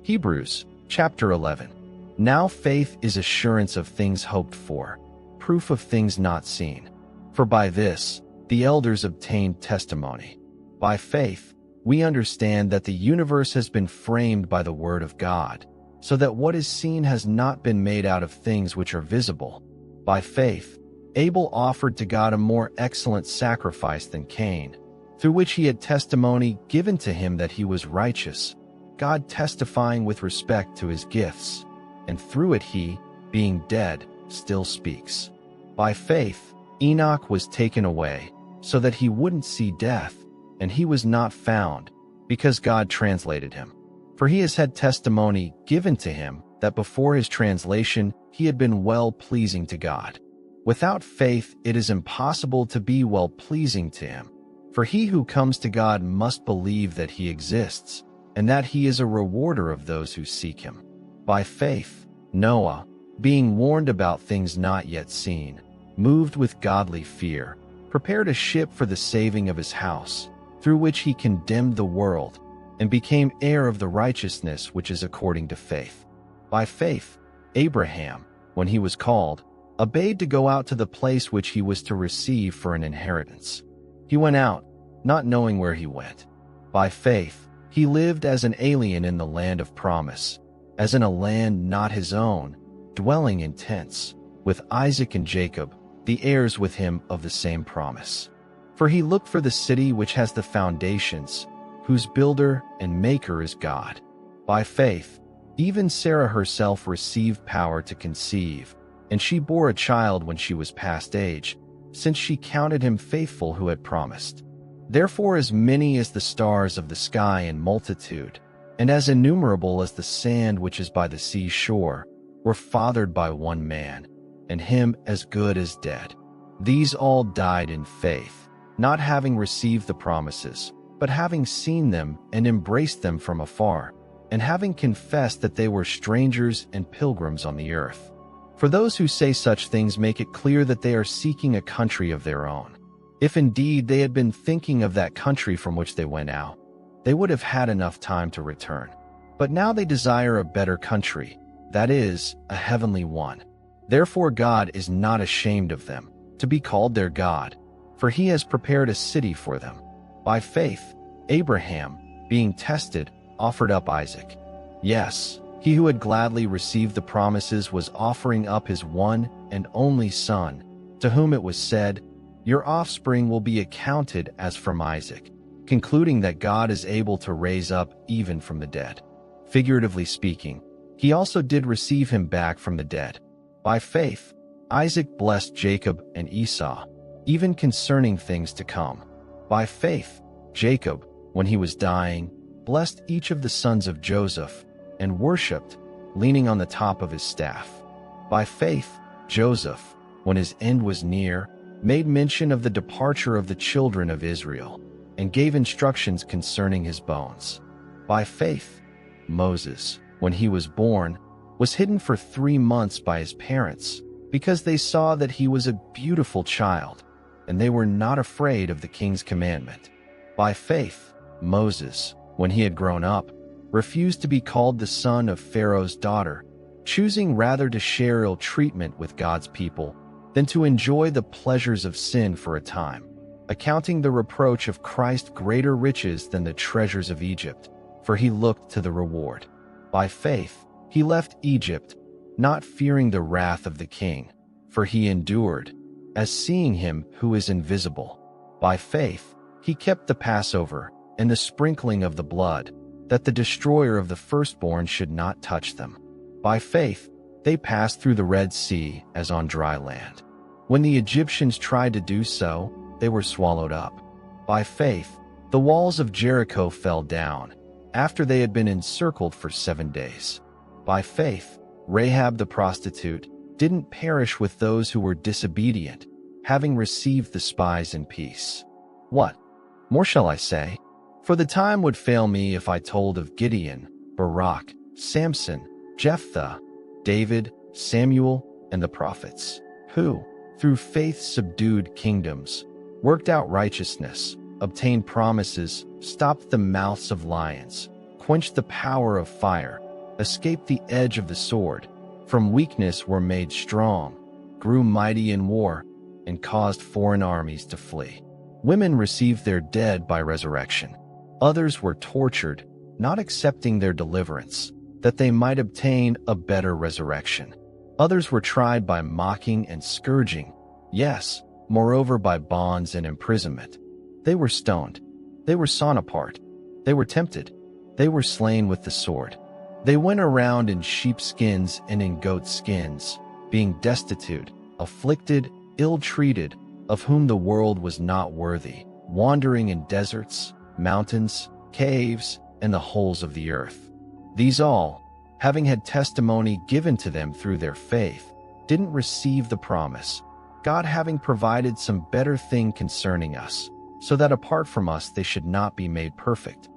Hebrews chapter 11. Now faith is assurance of things hoped for, proof of things not seen. For by this the elders obtained testimony. By faith we understand that the universe has been framed by the word of God, so that what is seen has not been made out of things which are visible. By faith Abel offered to God a more excellent sacrifice than Cain, through which he had testimony given to him that he was righteous, God testifying with respect to his gifts, and through it he, being dead, still speaks. By faith Enoch was taken away, so that he wouldn't see death, and he was not found, because God translated him. For he has had testimony given to him that before his translation he had been well-pleasing to God. Without faith it is impossible to be well-pleasing to him. For he who comes to God must believe that he exists, and that he is a rewarder of those who seek him. By faith Noah, being warned about things not yet seen, moved with godly fear, prepared a ship for the saving of his house, through which he condemned the world, and became heir of the righteousness which is according to faith. By faith Abraham, when he was called, obeyed to go out to the place which he was to receive for an inheritance. He went out, not knowing where he went. By faith he lived as an alien in the land of promise, as in a land not his own, dwelling in tents, with Isaac and Jacob, the heirs with him of the same promise. For he looked for the city which has the foundations, whose builder and maker is God. By faith even Sarah herself received power to conceive, and she bore a child when she was past age, since she counted him faithful who had promised. Therefore as many as the stars of the sky in multitude, and as innumerable as the sand which is by the sea shore, were fathered by one man, and him as good as dead. These all died in faith, not having received the promises, but having seen them and embraced them from afar, and having confessed that they were strangers and pilgrims on the earth. For those who say such things make it clear that they are seeking a country of their own. If indeed they had been thinking of that country from which they went out, they would have had enough time to return. But now they desire a better country, that is, a heavenly one. Therefore God is not ashamed of them, to be called their God, for he has prepared a city for them. By faith Abraham, being tested, offered up Isaac. Yes, he who had gladly received the promises was offering up his one and only son, to whom it was said, "Your offspring will be accounted as from Isaac," concluding that God is able to raise up even from the dead. Figuratively speaking, he also did receive him back from the dead. By faith Isaac blessed Jacob and Esau, even concerning things to come. By faith Jacob, when he was dying, blessed each of the sons of Joseph, and worshipped, leaning on the top of his staff. By faith Joseph, when his end was near, made mention of the departure of the children of Israel, and gave instructions concerning his bones. By faith Moses, when he was born, was hidden for 3 months by his parents, because they saw that he was a beautiful child, and they were not afraid of the king's commandment. By faith Moses, when he had grown up, refused to be called the son of Pharaoh's daughter, choosing rather to share ill treatment with God's people than to enjoy the pleasures of sin for a time, accounting the reproach of Christ greater riches than the treasures of Egypt, for he looked to the reward. By faith he left Egypt, not fearing the wrath of the king, for he endured, as seeing him who is invisible. By faith he kept the Passover and the sprinkling of the blood, that the destroyer of the firstborn should not touch them. By faith they passed through the Red Sea as on dry land. When the Egyptians tried to do so, they were swallowed up. By faith the walls of Jericho fell down, after they had been encircled for 7 days. By faith Rahab the prostitute didn't perish with those who were disobedient, having received the spies in peace. What more shall I say? For the time would fail me if I told of Gideon, Barak, Samson, Jephthah, David, Samuel, and the prophets, who, through faith subdued kingdoms, worked out righteousness, obtained promises, stopped the mouths of lions, quenched the power of fire, escaped the edge of the sword, from weakness were made strong, grew mighty in war, and caused foreign armies to flee. Women received their dead by resurrection. Others were tortured, not accepting their deliverance, that they might obtain a better resurrection. Others were tried by mocking and scourging, yes, moreover by bonds and imprisonment. They were stoned. They were sawn apart. They were tempted. They were slain with the sword. They went around in sheepskins and in goatskins, being destitute, afflicted, ill-treated, of whom the world was not worthy, wandering in deserts, mountains, caves, and the holes of the earth. These all, having had testimony given to them through their faith, didn't receive the promise, God having provided some better thing concerning us, so that apart from us they should not be made perfect.